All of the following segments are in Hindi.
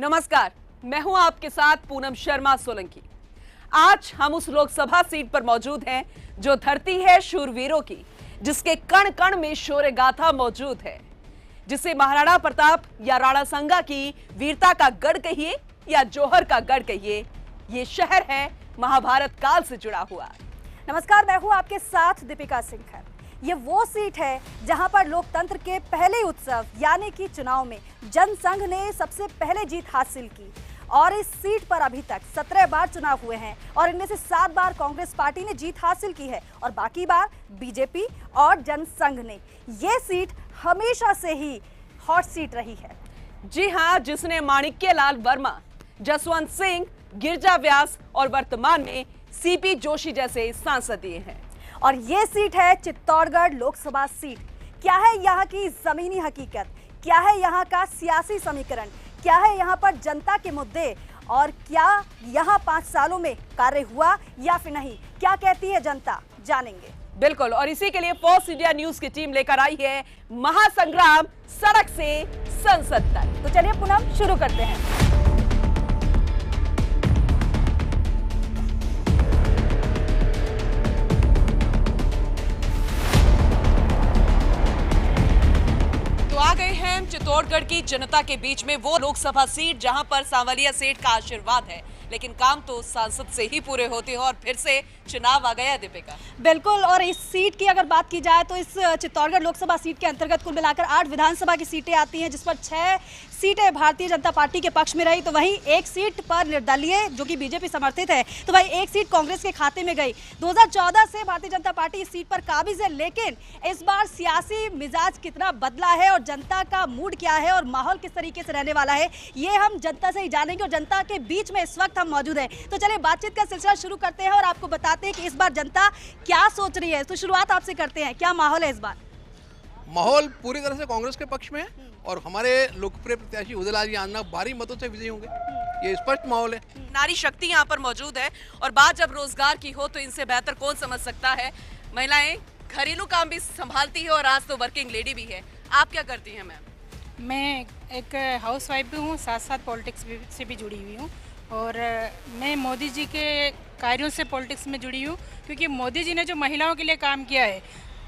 नमस्कार, मैं हूं आपके साथ पूनम शर्मा सोलंकी। आज हम उस लोकसभा सीट पर मौजूद हैं जो धरती है शूरवीरों की, जिसके कण कण में शौर्य गाथा मौजूद है, जिसे महाराणा प्रताप या राणा संगा की वीरता का गढ़ कहिए या जौहर का गढ़ कहिए, ये शहर है महाभारत काल से जुड़ा हुआ। नमस्कार, मैं हूं आपके साथ दीपिका सिंह। ये वो सीट है जहां पर लोकतंत्र के पहले उत्सव यानी कि चुनाव में जनसंघ ने सबसे पहले जीत हासिल की और इस सीट पर अभी तक 17 बार चुनाव हुए हैं और इनमें से 7 बार कांग्रेस पार्टी ने जीत हासिल की है और बाकी बार बीजेपी और जनसंघ ने। ये सीट हमेशा से ही हॉट सीट रही है। जी हां, जिसने माणिक्यलाल वर्मा, जसवंत सिंह, गिरिजा व्यास और वर्तमान में सीपी जोशी जैसे सांसद दिए हैं। और ये सीट है चित्तौड़गढ़ लोकसभा सीट। क्या है यहाँ की जमीनी हकीकत, क्या है यहाँ का सियासी समीकरण, क्या है यहाँ पर जनता के मुद्दे और क्या यहाँ 5 सालों में कार्य हुआ या फिर नहीं, क्या कहती है जनता, जानेंगे। बिल्कुल, और इसी के लिए फोर्स इंडिया न्यूज की टीम लेकर आई है महासंग्राम सड़क से संसद तक। तो चलिए पूनम, शुरू करते हैं। आ गए हैं चित्तौड़गढ़ की जनता के बीच में, वो लोकसभा सीट जहां पर सांवलिया सेठ का आशीर्वाद है, लेकिन काम तो सांसद से ही पूरे होते हैं और फिर से चुनाव आ गया। दीपिका, बिल्कुल, और इस सीट की अगर बात की जाए तो इस चित्तौड़गढ़ लोकसभा सीट के अंतर्गत कुल मिलाकर 8 विधानसभा की सीटें आती हैं, जिस पर 6 सीटें भारतीय जनता पार्टी के पक्ष में रही, तो वहीं एक सीट पर निर्दलीय जो कि बीजेपी समर्थित है, तो वहीं एक सीट कांग्रेस के खाते में गई। 2014 से भारतीय जनता पार्टी इस सीट पर काबिज है, लेकिन इस बार सियासी मिजाज कितना बदला है और जनता का मूड क्या है और माहौल किस तरीके से रहने वाला है, ये हम जनता से ही जानेंगे और जनता के बीच में इस वक्त हम मौजूद हैं। तो चलिए बातचीत का सिलसिला शुरू करते हैं और आपको बताते हैं कि इस बार जनता क्या सोच रही है। तो शुरुआत आपसे करते हैं, क्या माहौल है इस बार? माहौल पूरी तरह से कांग्रेस के पक्ष में है और हमारे लोकप्रिय प्रत्याशी उदयलाल यादव भारी मतों से विजयी होंगे, ये स्पष्ट माहौल है। नारी शक्ति यहाँ पर मौजूद है और बात जब रोजगार की हो तो इनसे बेहतर कौन समझ सकता है। महिलाएं घरेलू काम भी संभालती है और आज तो वर्किंग लेडी भी है। आप क्या करती हैं मैम? मैं एक हाउसवाइफ भी हूँ, साथ साथ पॉलिटिक्स से भी जुड़ी हुई हूँ और मैं मोदी जी के कार्यों से पॉलिटिक्स में जुड़ी हूँ, क्योंकि मोदी जी ने जो महिलाओं के लिए काम किया है,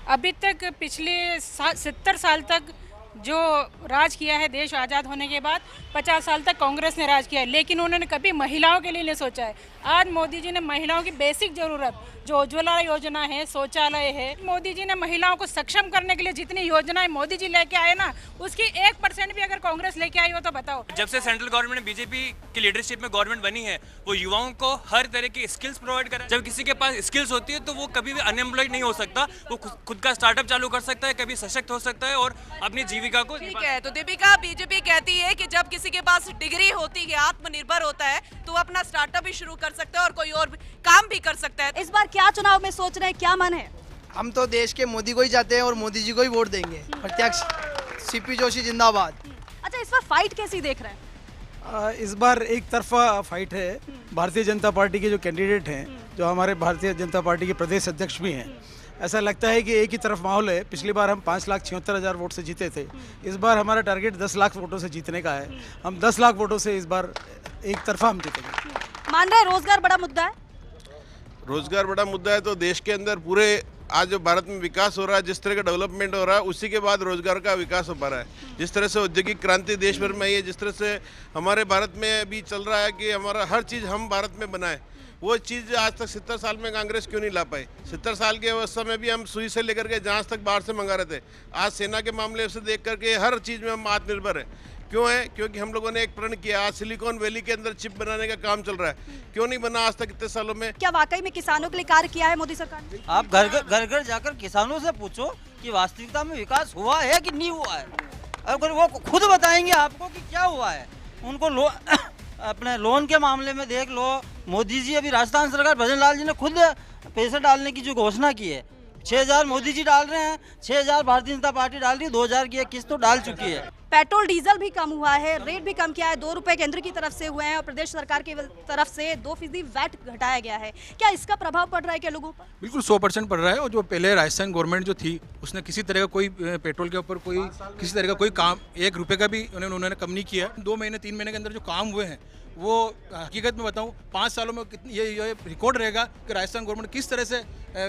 अभी तक पिछले 70 साल तक जो राज किया है देश आज़ाद होने के बाद, 50 साल तक कांग्रेस ने राज किया है, लेकिन उन्होंने कभी महिलाओं के लिए नहीं सोचा है। आज मोदी जी ने महिलाओं की बेसिक ज़रूरत, जो उज्ज्वला योजना है, शौचालय है, मोदी जी ने महिलाओं को सक्षम करने के लिए जितनी योजनाएं मोदी जी लेके आए ना, उसकी 1% भी अगर कांग्रेस लेके आई हो तो बताओ। जब से सेंट्रल गवर्नमेंट बीजेपी की लीडरशिप में गवर्नमेंट बनी है, वो युवाओं को हर तरह की स्किल्स प्रोवाइड करा। जब किसी के पास स्किल्स होती है तो वो कभी भी अनएम्प्लॉयड नहीं हो सकता, वो खुद का स्टार्टअप चालू कर सकता है, कभी सशक्त हो सकता है और अपनी जीविका को। ठीक है, तो दीपिका, बीजेपी कहती है कि जब किसी के पास डिग्री होती है, आत्मनिर्भर होता है, तो वो अपना स्टार्टअप भी शुरू कर सकता है और कोई और काम भी कर सकता है। इस बार क्या चुनाव में सोच रहे हैं, क्या मन है? हम तो देश के मोदी को ही चाहते हैं और मोदी जी को ही वोट देंगे। प्रत्यक्ष सीपी जोशी जिंदाबाद। अच्छा, इस बार फाइट कैसी देख रहे हैं? इस बार एक तरफा फाइट है। भारतीय जनता पार्टी के जो कैंडिडेट हैं, जो हमारे भारतीय जनता पार्टी के प्रदेश अध्यक्ष भी हैं, ऐसा लगता है कि एक ही तरफ माहौल है। पिछली बार हम 5,76,000 वोट से जीते थे, इस बार हमारा टारगेट 10 लाख वोटों से जीतने का है। हम 10 लाख वोटों से इस बार एक तरफा हम जीतेंगे। मान रहे रोजगार बड़ा मुद्दा है? रोजगार बड़ा मुद्दा है तो देश के अंदर पूरे आज जो भारत में विकास हो रहा है, जिस तरह का डेवलपमेंट हो रहा है, उसी के बाद रोजगार का विकास हो पा रहा है। जिस तरह से औद्योगिक क्रांति देश भर में आई है, जिस तरह से हमारे भारत में अभी चल रहा है कि हमारा हर चीज़ हम भारत में बनाए, वो चीज़ आज तक 70 साल में कांग्रेस क्यों नहीं ला पाई। 70 साल की अवस्था में भी हम सुई से लेकर के जहाज तक बाहर से मंगा रहे थे। आज सेना के मामले से देख करके हर चीज़ में हम आत्मनिर्भर है। क्यों है? क्योंकि हम लोगों ने एक प्रण किया। आज सिलिकॉन वैली के अंदर चिप बनाने का काम चल रहा है, क्यों नहीं बना आज तक इतने सालों में? क्या वाकई में किसानों के लिए कार्य किया है मोदी सरकार ने? आप घर घर जाकर किसानों से पूछो कि वास्तविकता में विकास हुआ है कि नहीं हुआ है। अगर वो खुद बताएंगे आपको कि क्या हुआ है। उनको अपने लोन के मामले में देख लो, मोदी जी, अभी राजस्थान सरकार भजन लाल जी ने खुद पैसे डालने की जो घोषणा की है, 6,000 मोदी जी डाल रहे हैं, 6,000 भारतीय जनता पार्टी डाल रही है, 2,000 की एक किस्त तो डाल चुकी है। पेट्रोल डीजल भी कम हुआ है, रेट भी कम किया है, 2 रुपए केंद्र की तरफ से हुए हैं और प्रदेश सरकार की तरफ से 2% वैट घटाया गया है। क्या इसका प्रभाव पड़ रहा है क्या लोगों पर? बिल्कुल 100% पड़ रहा है। और जो पहले राजस्थान गवर्नमेंट जो थी उसने किसी तरह का कोई पेट्रोल के ऊपर कोई किसी तरह का कोई काम 1 रुपये का भी उन्होंने कम नहीं किया। 2 महीने 3 महीने के अंदर जो काम हुए हैं वो हकीकत में बताऊं 5 सालों में ये रिकॉर्ड रहेगा कि राजस्थान गवर्नमेंट किस तरह से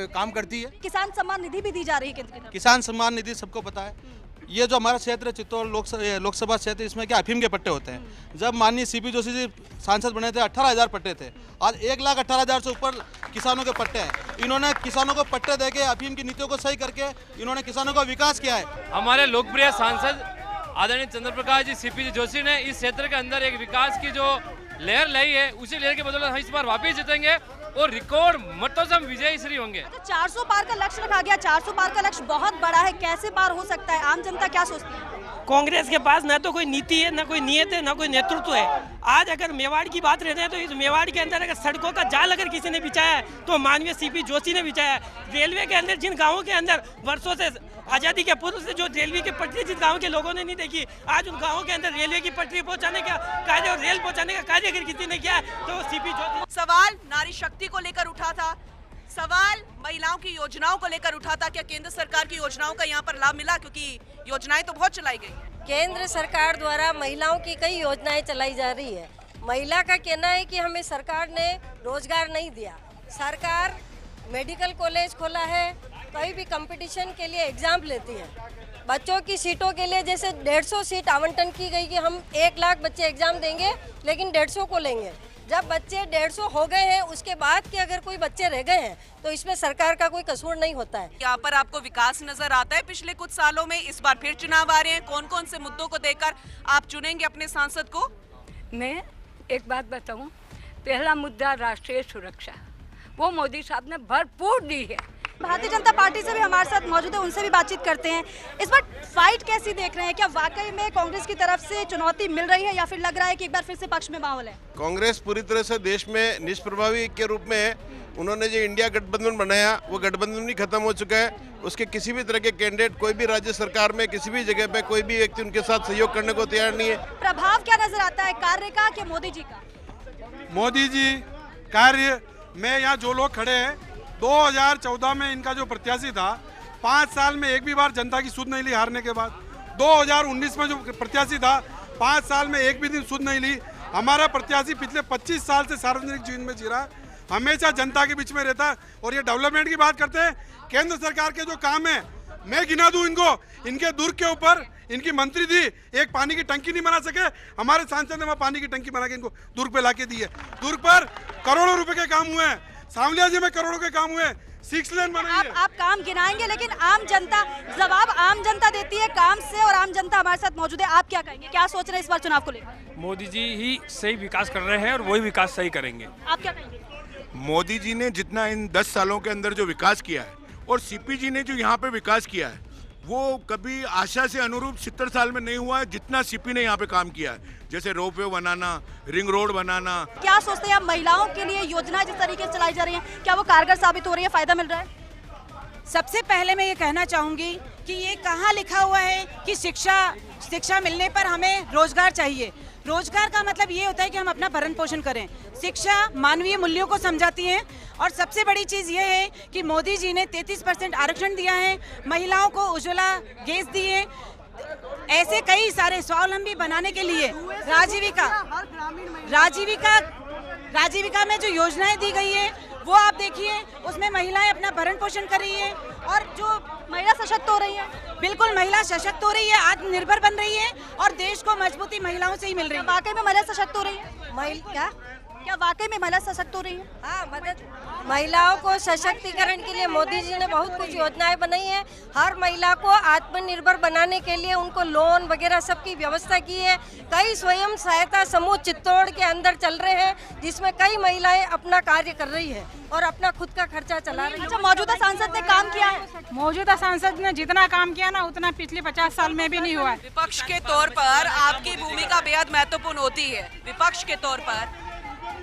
काम करती है। किसान सम्मान निधि भी दी जा रही है केंद्र की तरफ। किसान सम्मान निधि सबको पता है। ये जो हमारा क्षेत्र है चित्तौड़ लोकसभा क्षेत्र, इसमें क्या अफीम के पट्टे होते हैं। जब माननीय सीपी जोशी जी सांसद बने थे 18,000 पट्टे थे, आज 1,18,000 से ऊपर किसानों के पट्टे हैं। इन्होंने किसानों को पट्टे देके अफीम की नीतियों को सही करके इन्होंने किसानों का विकास किया है। हमारे लोकप्रिय सांसद आदरणीय चंद्र प्रकाश जी सीपी जोशी ने इस क्षेत्र के अंदर एक विकास की जो लहर लाई है, उसी लहर के बदौलत हम इस बार वापिस जीतेंगे और रिकॉर्ड मतों से हम विजयी श्री होंगे। 400 पार का लक्ष्य रखा गया, 400 पार का लक्ष्य बहुत बड़ा है, कैसे पार हो सकता है? आम जनता क्या सोचती है? कांग्रेस के पास ना तो कोई नीति है, ना कोई नियत है, ना कोई नेतृत्व है। आज अगर मेवाड़ की बात रहते हैं तो इस मेवाड़ के अंदर अगर सड़कों का जाल अगर किसी ने बिछाया है तो माननीय सीपी जोशी ने बिछाया है। रेलवे के अंदर जिन गाँवों के अंदर वर्षों से आज़ादी के पूर्व से जो रेलवे की पटरी जिस गाँव के लोगों ने नहीं देखी, आज उन गाँवों के अंदर रेलवे की पटरी पहुँचाने का कार्य और रेल पहुँचाने का कार्य अगर किसी ने किया है तो सीपी जोशी। सवाल नारी शक्ति को लेकर उठा था, सवाल महिलाओं की योजनाओं को लेकर उठा था। क्या केंद्र सरकार की योजनाओं का यहाँ पर लाभ मिला? क्योंकि योजनाएं तो बहुत चलाई गई हैं। केंद्र सरकार द्वारा महिलाओं की कई योजनाएं चलाई जा रही है। महिला का कहना है कि हमें सरकार ने रोजगार नहीं दिया। सरकार मेडिकल कॉलेज खोला है, कहीं भी कंपटीशन के लिए एग्जाम लेती है। बच्चों की सीटों के लिए जैसे 150 सीट आवंटन की गई कि हम 1 लाख बच्चे एग्जाम देंगे लेकिन 150 को लेंगे। जब बच्चे 150 हो गए हैं उसके बाद के अगर कोई बच्चे रह गए हैं तो इसमें सरकार का कोई कसूर नहीं होता है। यहाँ पर आपको विकास नजर आता है पिछले कुछ सालों में? इस बार फिर चुनाव आ रहे हैं, कौन कौन से मुद्दों को देखकर आप चुनेंगे अपने सांसद को? मैं एक बात बताऊं, पहला मुद्दा राष्ट्रीय सुरक्षा, वो मोदी साहब ने भरपूर दी है। भारतीय जनता पार्टी से भी हमारे साथ मौजूद है, उनसे भी बातचीत करते हैं। इस बार फाइट कैसी देख रहे हैं? क्या वाकई में कांग्रेस की तरफ से चुनौती मिल रही है या फिर लग रहा है कि एक बार फिर से पक्ष में माहौल है? कांग्रेस पूरी तरह से देश में निष्प्रभावी के रूप में है। उन्होंने जो इंडिया गठबंधन बनाया वो गठबंधन भी खत्म हो चुका है। उसके किसी भी तरह के कैंडिडेट कोई भी राज्य सरकार में किसी भी जगह पे कोई भी व्यक्ति उनके साथ सहयोग करने को तैयार नहीं है। प्रभाव क्या नजर आता है, कार्य का कि मोदी जी का? मोदी जी कार्य में यहाँ जो लोग खड़े हैं, 2014 में इनका जो प्रत्याशी था 5 साल में एक भी बार जनता की सुध नहीं ली हारने के बाद। 2019 में जो प्रत्याशी था 5 साल में एक भी दिन सुध नहीं ली। हमारा प्रत्याशी पिछले 25 साल से सार्वजनिक जीवन में जी रहा, हमेशा जनता के बीच में रहता। और ये डेवलपमेंट की बात करते हैं, केंद्र सरकार के जो काम है मैं गिना दूं इनको, इनके दुर्ग के ऊपर इनकी मंत्री थी, एक पानी की टंकी नहीं बना सके, हमारे सांसद ने वहाँ पानी की टंकी बना के इनको दुर्ग पे लाके दी है। दुर्ग पर करोड़ों रुपए के काम हुए हैं, सांवलिया जी में करोड़ों के काम हुए, 6 लेन बनाई है। आप काम गिनाएंगे लेकिन आम जनता, जवाब आम जनता देती है काम से, और आम जनता हमारे साथ मौजूद है। आप क्या कहेंगे, क्या सोच रहे हैं इस बार चुनाव को लेकर? मोदी जी ही सही विकास कर रहे हैं और वही विकास सही करेंगे। आप क्या कहेंगे? मोदी जी ने जितना इन 10 सालों के अंदर जो विकास किया है और सीपी जी ने जो यहाँ पे विकास किया है वो कभी आशा से अनुरूप 70 साल में नहीं हुआ है जितना सीपी ने यहाँ पे काम किया है। जैसे रोपवे बनाना, रिंग रोड बनाना। क्या सोचते हैं आप, महिलाओं के लिए योजना जिस तरीके से चलाई जा रही है क्या वो कारगर साबित हो रही है, फायदा मिल रहा है? सबसे पहले मैं ये कहना चाहूँगी कि ये कहाँ लिखा हुआ है कि शिक्षा मिलने पर हमें रोजगार चाहिए। रोजगार का मतलब ये होता है कि हम अपना भरण पोषण करें। शिक्षा मानवीय मूल्यों को समझाती है और सबसे बड़ी चीज़ ये है कि मोदी जी ने 33% आरक्षण दिया है, महिलाओं को उज्ज्वला गैस दी है। ऐसे कई सारे स्वावलंबी बनाने के लिए राजीविका में जो योजनाएं दी गई है वो आप देखिए, उसमें महिलाएं अपना भरण पोषण कर रही है और जो महिला सशक्त हो रही है। बिल्कुल महिला सशक्त हो रही है, आत्मनिर्भर बन रही है और देश को मजबूती महिलाओं से ही मिल रही है। वाकई में महिला सशक्त हो रही है? क्या वाकई में महिला सशक्त हो रही है? हाँ, मदद महिलाओं को सशक्तिकरण के लिए मोदी जी ने बहुत कुछ योजनाएं बनाई है। हर महिला को आत्मनिर्भर बनाने के लिए उनको लोन वगैरह सबकी व्यवस्था की है। कई स्वयं सहायता समूह चित्तौड़ के अंदर चल रहे हैं जिसमें कई महिलाएं अपना कार्य कर रही है और अपना खुद का खर्चा चला रही है। अच्छा, मौजूदा सांसद ने काम किया है? मौजूदा सांसद ने जितना काम किया ना उतना पिछले 50 साल में भी नहीं हुआ है। विपक्ष के तौर पर आपकी भूमिका बेहद महत्वपूर्ण होती है। विपक्ष के तौर पर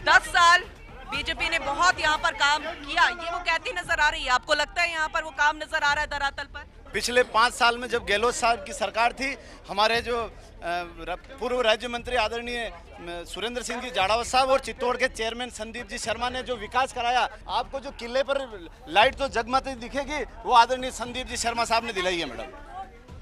10 साल बीजेपी ने बहुत यहाँ पर काम किया, ये वो कहती नजर आ रही है। आपको लगता है यहाँ पर वो काम नजर आ रहा है धरातल पर? पिछले 5 साल में जब गहलोत साहब की सरकार थी, हमारे जो पूर्व राज्य मंत्री आदरणीय सुरेंद्र सिंह जी जाड़ावत साहब और चित्तौड़ के चेयरमैन संदीप जी शर्मा ने जो विकास कराया, आपको जो किले पर लाइट तो जगमगाती दिखेगी, वो आदरणीय संदीप जी शर्मा साहब ने दिलाई है मैडम।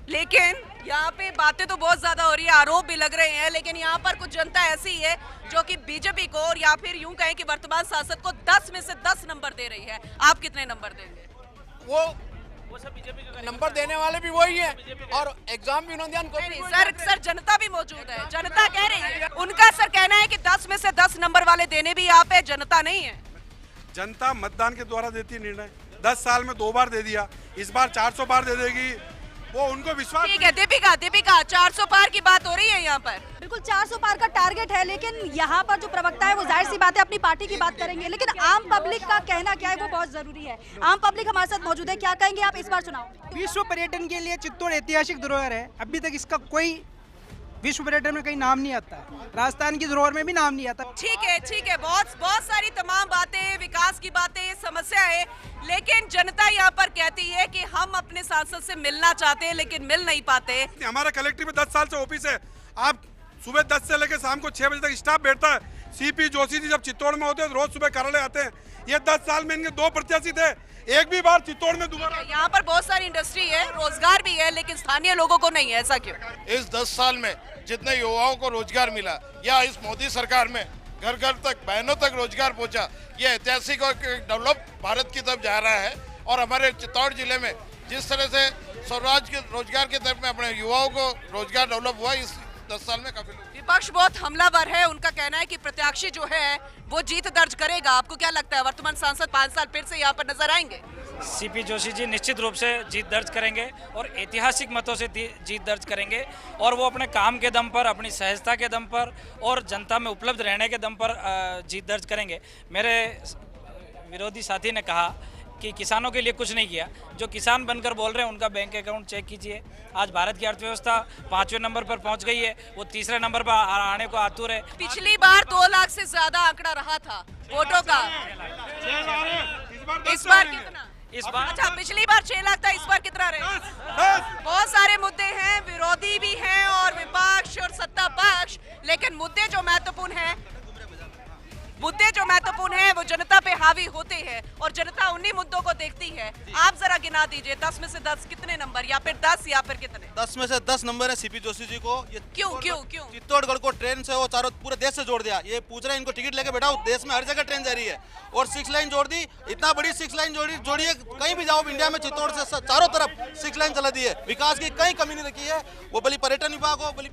लेकिन यहाँ पे बातें तो बहुत ज्यादा हो रही है, आरोप भी लग रहे हैं, लेकिन यहाँ पर कुछ जनता ऐसी है जो कि बीजेपी को, और या फिर यूं कहें कि वर्तमान सांसद को 10 में से 10 नंबर दे रही है। आप कितने नंबर देंगे? वो सब बीजेपी का नंबर देने वाले भी वही है और एग्जाम भी उन्होंने सर जनता भी मौजूद है, जनता कह रही है, उनका सर कहना है कि 10 में से 10 नंबर वाले देने भी आप है, जनता नहीं है। जनता मतदान के द्वारा देती निर्णय, 10 साल में 2 बार दे दिया, इस बार 400 बार दे देगी, वो उनको विश्वास। ठीक है दीपिका 400 पार की बात हो रही है यहाँ पर। बिल्कुल 400 पार का टारगेट है, लेकिन यहाँ पर जो प्रवक्ता है वो जाहिर सी बात है अपनी पार्टी की बात करेंगे, लेकिन आम पब्लिक का कहना क्या है वो बहुत जरूरी है। आम पब्लिक हमारे साथ मौजूद है, क्या कहेंगे आप इस बार चुनाव? विश्व पर्यटन के लिए चित्तौड़ ऐतिहासिक धरोहर है, अभी तक इसका कोई विश्व पर्यटन में कहीं नाम नहीं आता, राजस्थान की धरोहर में भी नाम नहीं आता। ठीक है, बहुत सारी तमाम बातें, विकास की बातें, समस्या है, लेकिन जनता यहाँ पर कहती है कि हम अपने सांसद से मिलना चाहते हैं लेकिन मिल नहीं पाते। हमारा कलेक्ट्रेट में 10 साल से ऑफिस है, आप सुबह 10 से लेकर शाम को 6 बजे तक स्टाफ बैठता है। सीपी जोशी जी जब चित्तौड़ में होते हैं रोज सुबह कार्यालय आते हैं। ये 10 साल में इनके 2 प्रत्याशी थे, एक भी बार चित्तौड़ में दोबारा। यहाँ पर बहुत सारी इंडस्ट्री है, रोजगार भी है, लेकिन स्थानीय लोगों को नहीं है, ऐसा क्यों? इस 10 साल में जितने युवाओं को रोजगार मिला या इस मोदी सरकार में घर घर तक बहनों तक रोजगार पहुंचा, ये ऐतिहासिक और डेवलप भारत की तरफ जा रहा है। और हमारे चित्तौड़ जिले में जिस तरह से स्वराज के रोजगार की तरफ में अपने युवाओं को रोजगार डेवलप हुआ, इस 10 साल में काफी। विपक्ष बहुत हमलावर है, उनका कहना है कि प्रत्याशी जो है वो जीत दर्ज करेगा। आपको क्या लगता है वर्तमान सांसद 5 साल फिर से यहाँ पर नजर आएंगे? सीपी जोशी जी निश्चित रूप से जीत दर्ज करेंगे और ऐतिहासिक मतों से जीत दर्ज करेंगे, और वो अपने काम के दम पर, अपनी सहजता के दम पर और जनता में उपलब्ध रहने के दम पर जीत दर्ज करेंगे। मेरे विरोधी साथी ने कहा कि किसानों के लिए कुछ नहीं किया। जो किसान बनकर बोल रहे हैं उनका बैंक अकाउंट चेक कीजिए। आज भारत की अर्थव्यवस्था 5वें नंबर पर पहुंच गई है, वो 3रे नंबर पर आने को आतुर है। पिछली बार 2 लाख से ज्यादा आंकड़ा रहा था वोटों का, इस बार कितना? इस बार अच्छा, पिछली बार 6 लाख था, इस बार कितना रहे? बहुत सारे मुद्दे हैं, विरोधी भी हैं और विपक्ष और सत्ता पक्ष, लेकिन मुद्दे जो महत्वपूर्ण है वो जनता पे हावी होते हैं और जनता उन्हीं मुद्दों को देखती है। आप जरा गिना दीजिए 10 में से 10 कितने नंबर, या फिर 10 या फिर कितने? 10 में से 10 नंबर है सीपी जोशी जी को। ये क्यों? चित्तौड़गढ़ को ट्रेन से वो चारों पूरे देश से जोड़ दिया। ये पूछ रहे हैं इनको टिकट लेके बैठाओ, देश में हर जगह ट्रेन जा रही है। और 6 लाइन जोड़ दी, इतना बड़ी 6 लाइन जोड़ी है, कहीं भी जाओ इंडिया में चित्तौड़ से चारों तरफ 6 लाइन चला दी है। विकास की कहीं कमी नहीं रखी है, वो भले पर्यटन विभाग हो, भले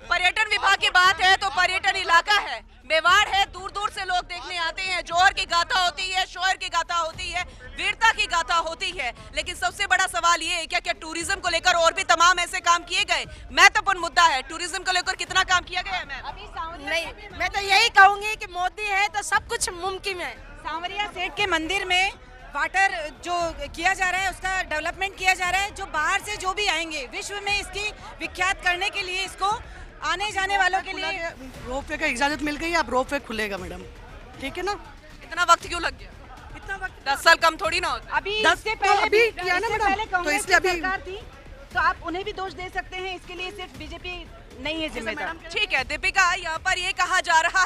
पर्यटन विभाग की बात है तो पर्यटन इलाका है, मेवाड़ है, दूर दूर से लोग देखने आते हैं। जौहर की गाथा होती है, शौहर की गाथा होती है, वीरता की गाथा होती है, लेकिन सबसे बड़ा सवाल ये है क्या टूरिज्म को लेकर और भी तमाम ऐसे काम किए गए? महत्वपूर्ण मुद्दा है, टूरिज्म को लेकर कितना काम किया गया है? नहीं, मैं तो यही कहूंगी कि मोदी है तो सब कुछ मुमकिन है। सांवरिया सेठ के मंदिर में वाटर जो किया जा रहा है, उसका डेवलपमेंट किया जा रहा है। जो बाहर से जो भी आएंगे, विश्व में इसकी विख्यात करने के लिए, इसको आने जाने वालों के लिए रोपवे का इजाजत मिल गई, अब रोपवे खुलेगा मैडम, ठीक है ना? इतना वक्त क्यों लग गया? इतना वक्त 10 साल कम थोड़ी ना होता। अभी इससे पहले भी किया ना मैडम, तो इसलिए अभी सरकार थी, तो आप उन्हें भी दोष दे सकते हैं, इसके लिए सिर्फ बीजेपी नहीं है जिम्मेदार। ठीक है दीपिका, यहाँ पर ये कहा जा रहा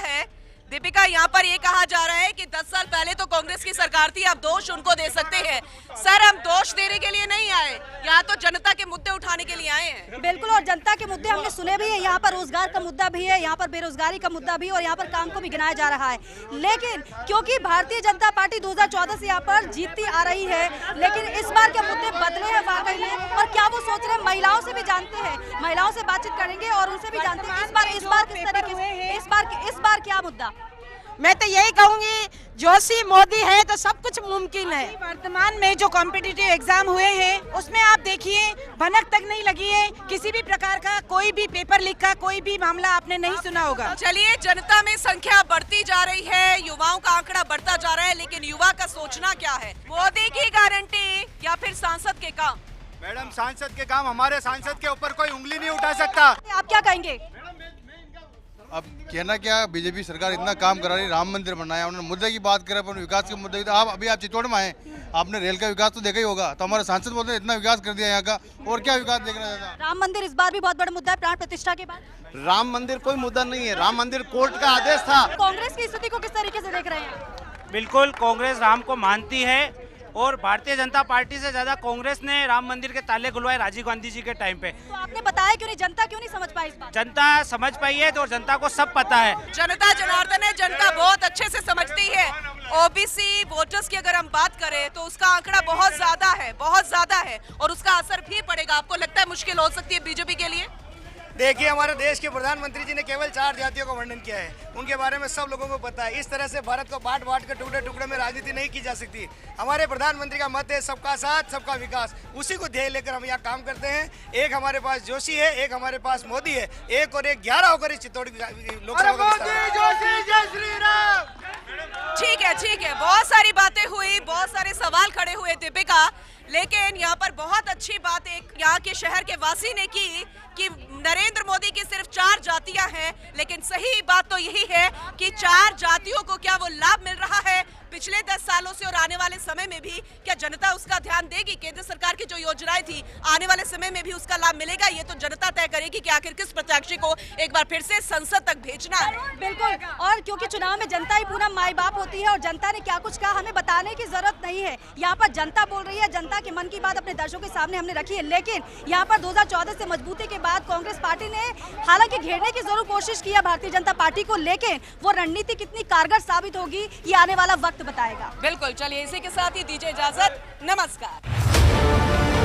है कि 10 साल पहले तो कांग्रेस की सरकार थी, आप दोष उनको दे सकते हैं। सर, हम दोष देने के लिए नहीं आए, यहाँ तो जनता के मुद्दे उठाने के लिए आए हैं। बिल्कुल, और जनता के मुद्दे हमने सुने भी है। यहाँ पर रोजगार का मुद्दा भी है, यहाँ पर बेरोजगारी का मुद्दा भी, और यहाँ पर काम को भी गिनाया जा रहा है। लेकिन क्योंकि भारतीय जनता पार्टी 2014 से यहाँ पर जीतती आ रही है, लेकिन इस बार के मुद्दे बदले हैं वाकई में, और क्या वो सोच रहे हैं महिलाओं से भी जानते हैं, महिलाओं से बातचीत करेंगे और उनसे भी जानते हैं इस बार किस तरीके से, इस बार क्या मुद्दा? मैं तो यही कहूंगी, जोशी मोदी है तो सब कुछ मुमकिन है। वर्तमान में जो कॉम्पिटिटिव एग्जाम हुए हैं उसमें आप देखिए भनक तक नहीं लगी है, किसी भी प्रकार का कोई भी पेपर लीक का कोई भी मामला आपने नहीं सुना होगा। चलिए, जनता में संख्या बढ़ती जा रही है, युवाओं का आंकड़ा बढ़ता जा रहा है, लेकिन युवा का सोचना क्या है? मोदी की गारंटी या फिर सांसद के काम? मैडम, सांसद के काम, हमारे सांसद के ऊपर कोई उंगली नहीं उठा सकता। आप क्या कहेंगे? अब कहना क्या, बीजेपी सरकार इतना काम करा रही, राम मंदिर बनाया, उन्होंने मुद्दे की बात करे पर विकास के मुद्दे की तो आप चित्तौड़ में आए, आपने रेल का विकास तो देखा ही होगा। तो हमारे सांसद बोलते हैं इतना विकास कर दिया यहाँ का, और क्या विकास देखना चाहता। राम मंदिर इस बार भी बहुत बड़ा मुद्दा है प्राण प्रतिष्ठा के बाद। राम मंदिर कोई मुद्दा नहीं है, राम मंदिर कोर्ट का आदेश था। कांग्रेस की स्थिति को किस तरीके से देख रहे हैं? बिल्कुल, कांग्रेस राम को मानती है और भारतीय जनता पार्टी से ज्यादा कांग्रेस ने राम मंदिर के ताले खुलवाए राजीव गांधी जी के टाइम पे। तो आपने बताया क्यों नहीं, जनता क्यों नहीं समझ पाई इस बात? जनता समझ पाई है तो जनता को सब पता है। जनता जनार्दन है, जनता बहुत अच्छे से समझती है। ओबीसी वोटर्स की अगर हम बात करें तो उसका आंकड़ा बहुत ज्यादा है, बहुत ज्यादा है, और उसका असर भी पड़ेगा। आपको लगता है मुश्किल हो सकती है बीजेपी के लिए? देखिए, हमारे देश के प्रधानमंत्री जी ने केवल 4 जातियों का वर्णन किया है, उनके बारे में सब लोगों को पता है। इस तरह से भारत को बांट बांट कर टुकड़े टुकड़े में राजनीति नहीं की जा सकती। हमारे प्रधानमंत्री का मत है सबका साथ सबका विकास, उसी को ध्येय लेकर हम यहाँ काम करते हैं। एक हमारे पास जोशी है, एक हमारे पास मोदी है, एक और एक 11 होकर इस चित्तौड़ लोकसभा का। ठीक है, बहुत सारी बातें हुई, बहुत सारे सवाल खड़े हुए दीपिका, लेकिन यहाँ पर बहुत अच्छी बात एक यहाँ के शहर के वासी ने की कि नरेंद्र मोदी की सिर्फ 4 जातियां हैं, लेकिन सही बात तो यही है कि 4 जातियों को क्या वो लाभ मिल रहा है पिछले 10 सालों से, और आने वाले समय में भी क्या जनता उसका ध्यान देगी? केंद्र सरकार की जो योजनाएं थी आने वाले समय में भी उसका लाभ मिलेगा? ये तो जनता तय करेगी कि आखिर किस प्रत्याशी को एक बार फिर से संसद तक भेजना है। बिल्कुल, और क्योंकि चुनाव में जनता ही पूरा माई बाप होती है और जनता ने क्या कुछ कहा हमें बताने की जरूरत नहीं है। यहाँ पर जनता बोल रही है, जनता के मन की बात अपने दर्शकों के सामने हमने रखी है। लेकिन यहाँ पर 2014 से मजबूती के बाद कांग्रेस पार्टी ने हालांकि घेरने की जरूर कोशिश की है भारतीय जनता पार्टी को, लेकिन वो रणनीति कितनी कारगर साबित होगी ये आने वाला वक्त बताएगा। बिल्कुल, चलिए इसी के साथ ही दीजिए इजाजत, नमस्कार।